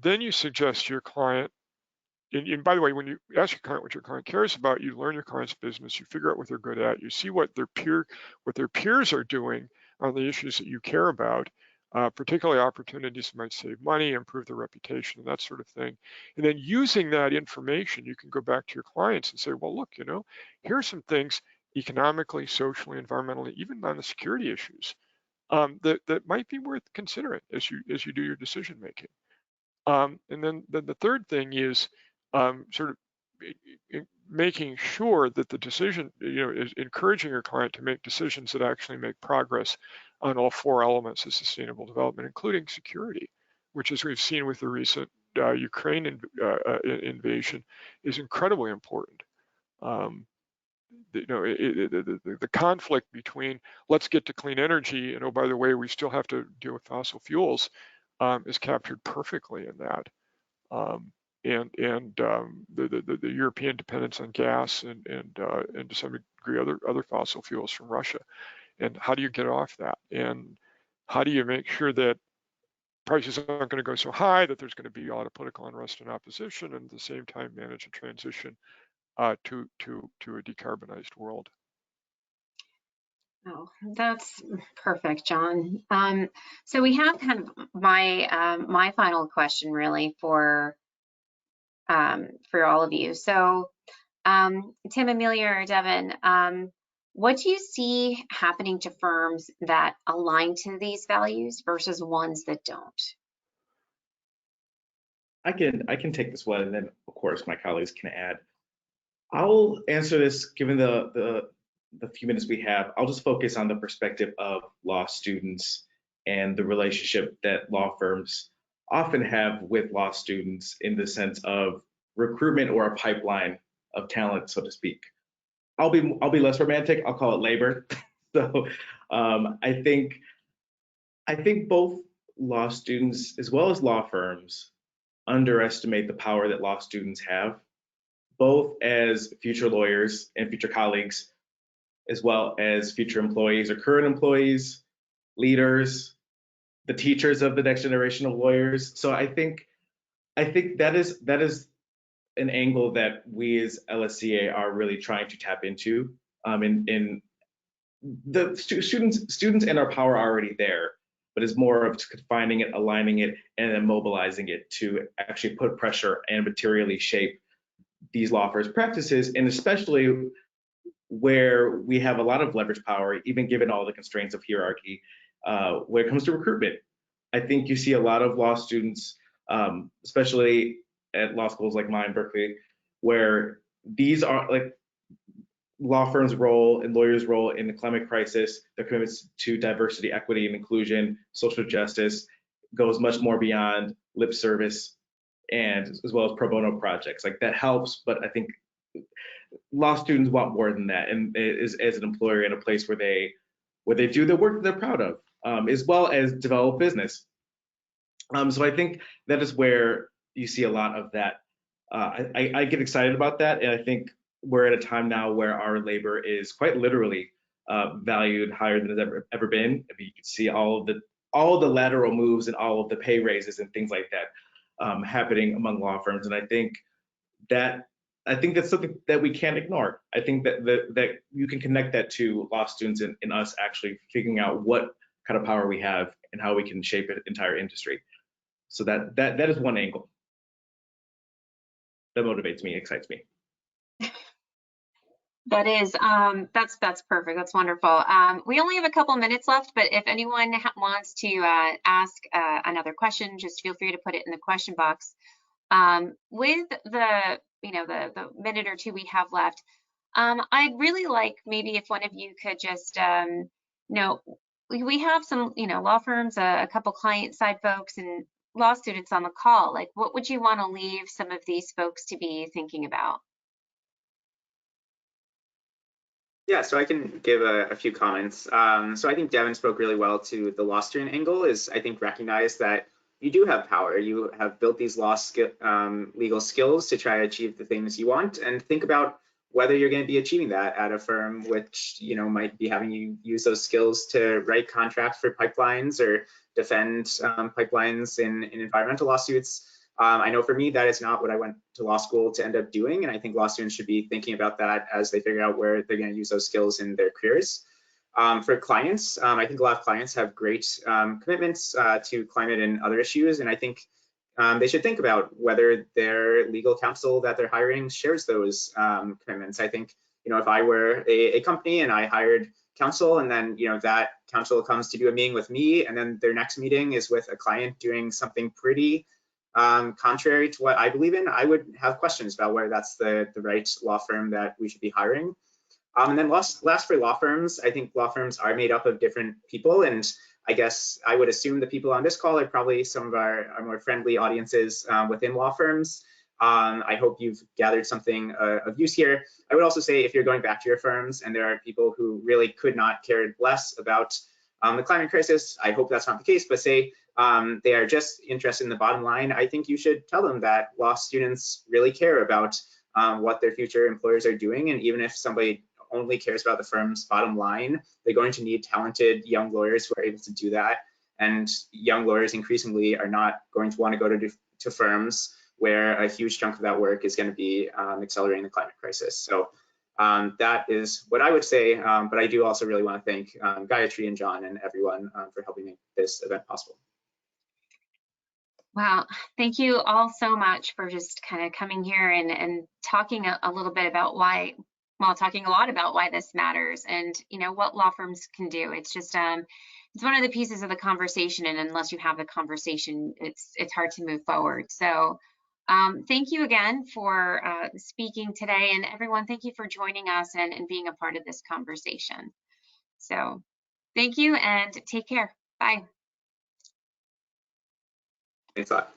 then you suggest to your client, and by the way, when you ask your client what your client cares about, you learn your client's business, you figure out what they're good at, you see what their peers are doing on the issues that you care about. Particularly opportunities that might save money, improve their reputation, and that sort of thing. And then using that information, you can go back to your clients and say, well, look, here are some things economically, socially, environmentally, even on the security issues that might be worth considering as you do your decision making. And then the third thing is sort of making sure that the decision, is encouraging your client to make decisions that actually make progress on all four elements of sustainable development, including security, which, as we've seen with the recent Ukraine invasion, is incredibly important. The conflict between let's get to clean energy and, oh, by the way, we still have to deal with fossil fuels is captured perfectly in that. The European dependence on gas and to some degree other fossil fuels from Russia. And how do you get off that? And how do you make sure that prices aren't going to go so high that there's going to be a lot of political unrest and opposition, and at the same time manage a transition to a decarbonized world? Oh, that's perfect, John. So we have kind of my final question really for all of you. So Tim, Amelia, or Devin, What do you see happening to firms that align to these values versus ones that don't? I can take this one, and then of course my colleagues can add. I'll answer this given the few minutes we have. I'll just focus on the perspective of law students and the relationship that law firms often have with law students in the sense of recruitment or a pipeline of talent, so to speak. I'll be less romantic. I'll call it labor. So I think both law students as well as law firms underestimate the power that law students have, both as future lawyers and future colleagues, as well as future employees or current employees, leaders, the teachers of the next generation of lawyers. So I think that is an angle that we as LSCA are really trying to tap into. In the students and our power are already there, but it's more of finding it, aligning it, and then mobilizing it to actually put pressure and materially shape these law firms' practices, and especially where we have a lot of leverage power, even given all the constraints of hierarchy, when it comes to recruitment. I think you see a lot of law students, especially at law schools like mine, Berkeley, where these are like law firms' role and lawyers' role in the climate crisis, their commitments to diversity, equity, and inclusion, social justice goes much more beyond lip service, and as well as pro bono projects. Like that helps, but I think law students want more than that, and is as an employer in a place where they do the work that they're proud of, as well as develop business. So I think that is where you see a lot of that. I get excited about that, and I think we're at a time now where our labor is quite literally valued higher than it's ever been. I mean, you can see all of the lateral moves and all of the pay raises and things like that happening among law firms, and I think that's something that we can't ignore. I think that you can connect that to law students and us actually figuring out what kind of power we have and how we can shape an entire industry. So that is one angle that motivates me, excites me. That is, that's perfect. That's wonderful. We only have a couple minutes left, but if anyone wants to ask another question, just feel free to put it in the question box. With the minute or two we have left, I'd really like maybe if one of you could just, we have some, law firms, a couple client side folks and law students on the call. Like, what would you want to leave some of these folks to be thinking about? Yeah, so I can give a few comments. So I think Devin spoke really well to the law student angle, is I think recognize that you do have power. You have built these legal skills to try to achieve the things you want, and think about whether you're going to be achieving that at a firm which might be having you use those skills to write contracts for pipelines or defend pipelines in environmental lawsuits. I know for me, that is not what I went to law school to end up doing. And I think law students should be thinking about that as they figure out where they're going to use those skills in their careers. For clients, I think a lot of clients have great commitments to climate and other issues. And I think they should think about whether their legal counsel that they're hiring shares those commitments. I think, if I were a company and I hired counsel, and then, that counsel comes to do a meeting with me, and then their next meeting is with a client doing something pretty contrary to what I believe in, I would have questions about whether that's the right law firm that we should be hiring. And then last for law firms, I think law firms are made up of different people, and I guess I would assume the people on this call are probably some of our more friendly audiences within law firms. I hope you've gathered something of use here. I would also say if you're going back to your firms and there are people who really could not care less about the climate crisis, I hope that's not the case, but say they are just interested in the bottom line, I think you should tell them that law students really care about what their future employers are doing. And even if somebody only cares about the firm's bottom line, they're going to need talented young lawyers who are able to do that. And young lawyers increasingly are not going to want to go to firms where a huge chunk of that work is going to be accelerating the climate crisis. So that is what I would say, but I do also really want to thank Gayatri and John and everyone for helping make this event possible. Wow, thank you all so much for just kind of coming here and talking a little bit about why well, talking a lot about why this matters and, what law firms can do. It's just, it's one of the pieces of the conversation, and unless you have the conversation, it's hard to move forward. So thank you again for speaking today, and everyone, thank you for joining us and being a part of this conversation. So thank you and take care. Bye. Thanks a lot.